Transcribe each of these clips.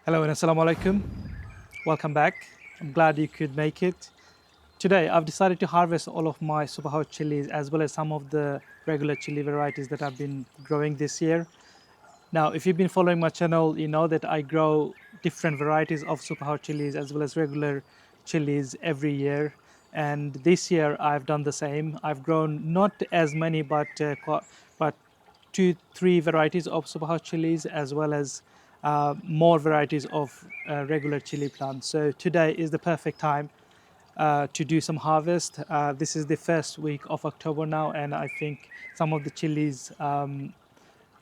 Hello and assalamu alaikum. Welcome back. I'm glad you could make it. Today I've decided to harvest all of my super hot chilies as well as some of the regular chili varieties that I've been growing this year. Now, if you've been following my channel, you know that I grow different varieties of super hot chilies as well as regular chilies every year. And this year I've done the same. I've grown not as many, but two, three varieties of super hot chilies as well as more varieties of regular chili plants. So today is the perfect time to do some harvest. This is the first week of October now, and I think some of the chilies,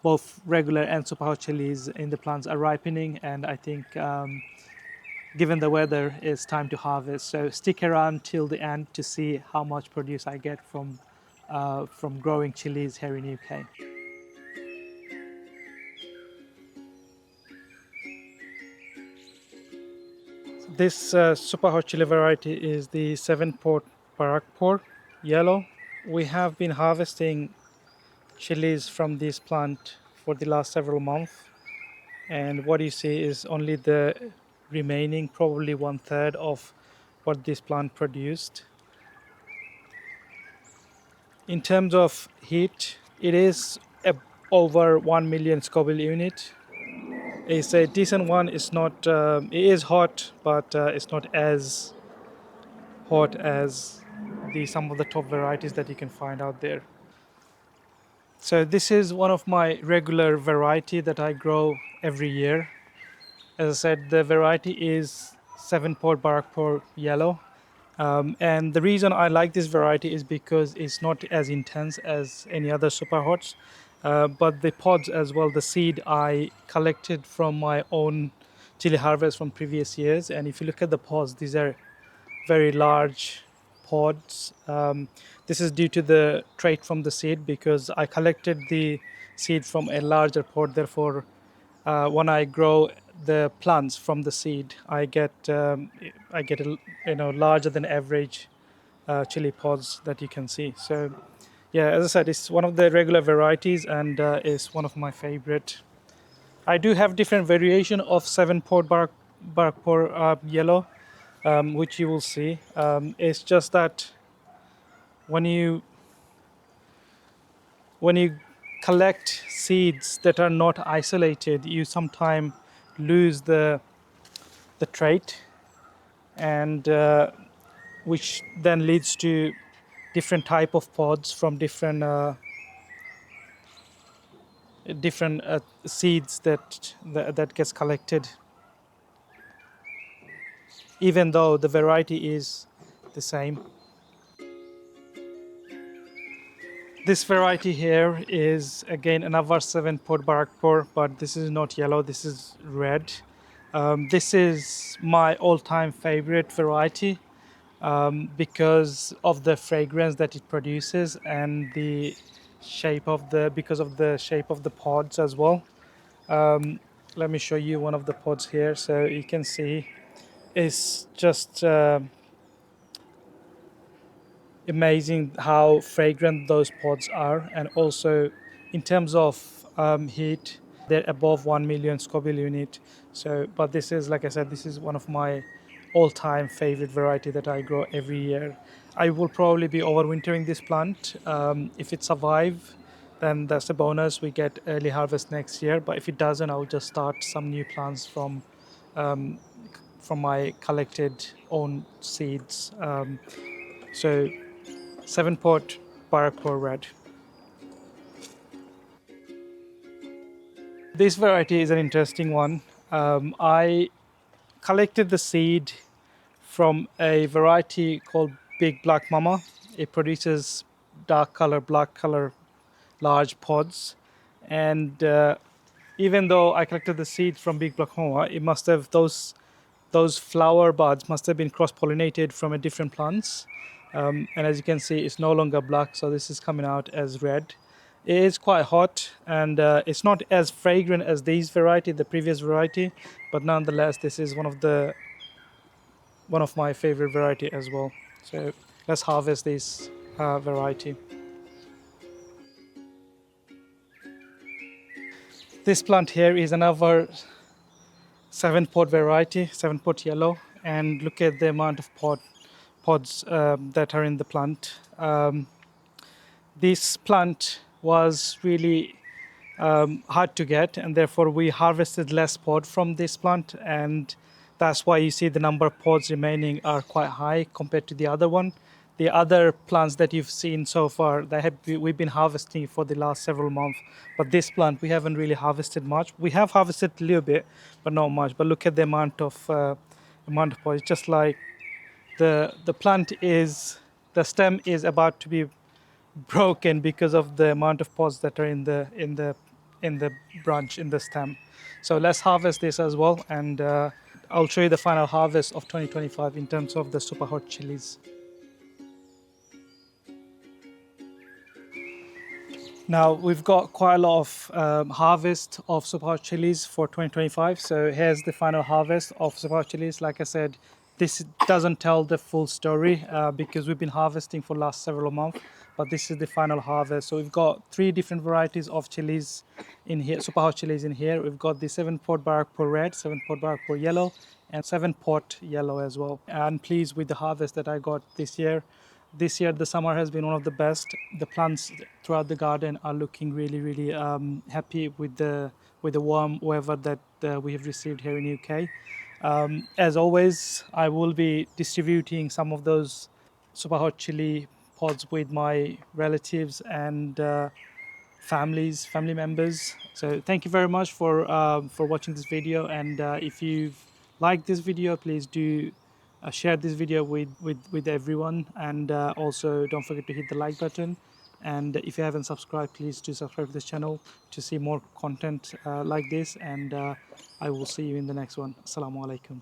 both regular and super hot chilies in the plants are ripening, and I think given the weather, it's time to harvest. So stick around till the end to see how much produce I get from growing chilies here in UK. This super hot chili variety is the 7 Pot Barakpur yellow. We have been harvesting chilies from this plant for the last several months, and what you see is only the remaining, probably one third of what this plant produced. In terms of heat, it is over 1 million Scoville unit. It's a decent one. It's not. It is hot, but it's not as hot as the some of the top varieties that you can find out there. So this is one of my regular variety that I grow every year. As I said, the variety is 7 Pot Barakpur yellow. And the reason I like this variety is because it's not as intense as any other super hots. But the pods as well, the seed I collected from my own chili harvest from previous years. And if you look at the pods, these are very large pods. This is due to the trait from the seed because I collected the seed from a larger pod. Therefore, when I grow the plants from the seed, I get larger than average chili pods that you can see. So, yeah, as I said, it's one of the regular varieties and is one of my favorite. I do have different variation of 7 Pot Barakpur yellow, which you will see. It's just that when you when you collect seeds that are not isolated, you sometimes lose the trait, and which then leads to different type of pods from different seeds that gets collected, even though the variety is the same. This variety here is again another 7 Pot Barakpur, but this is not yellow, this is red. This is my all-time favorite variety because of the fragrance that it produces and the shape of the pods as well. Let me show you one of the pods here, so you can see it's just amazing how fragrant those pods are, and also in terms of heat, they're above 1 million Scoville unit. So, but this is, like I said, this is one of my all-time favorite variety that I grow every year. I will probably be overwintering this plant. If it survives, then that's a bonus. We get early harvest next year. But if it doesn't, I'll just start some new plants from my collected own seeds. So 7 Pot Barakpur red. This variety is an interesting one. I collected the seed from a variety called Big Black Mama. It produces dark color, black color, large pods. And even though I collected the seed from Big Black Mama, it must have those flower buds must have been cross-pollinated from a different plants. And as you can see, it's no longer black, so this is coming out as red. It is quite hot, and it's not as fragrant as the previous variety, but nonetheless, this is one of my favorite variety as well. So let's harvest this variety. This plant here is another 7 pot variety, 7 pot yellow, and look at the amount of pods that are in the plant. This plant was really hard to get, and therefore we harvested less pod from this plant, and that's why you see the number of pods remaining are quite high compared to the other one. The other plants that you've seen so far, we've been harvesting for the last several months, but this plant we haven't really harvested much. We have harvested a little bit, but not much. But look at the amount of pods. Just like the plant is, the stem is about to be broken because of the amount of pods that are in the branch, in the stem. So let's harvest this as well, and I'll show you the final harvest of 2025 in terms of the super hot chilies. Now we've got quite a lot of harvest of super hot chilies for 2025. So here's the final harvest of super hot chilies. Like I said, this doesn't tell the full story because we've been harvesting for last several months, but this is the final harvest. So we've got 3 different varieties of chilies in here, super hot chilies in here. We've got the 7 pot Barakpur red, 7 pot Barakpur yellow, and 7 pot yellow as well. I'm pleased with the harvest that I got this year. This year the summer has been one of the best. The plants throughout the garden are looking really, really happy with the warm weather that we have received here in UK. As always, I will be distributing some of those super hot chili pods with my relatives and family members. So thank you very much for watching this video, and if you've liked this video, please do share this video with everyone, and also don't forget to hit the like button. And if you haven't subscribed, please do subscribe to this channel to see more content like this, and I will see you in the next one. Assalamu alaikum.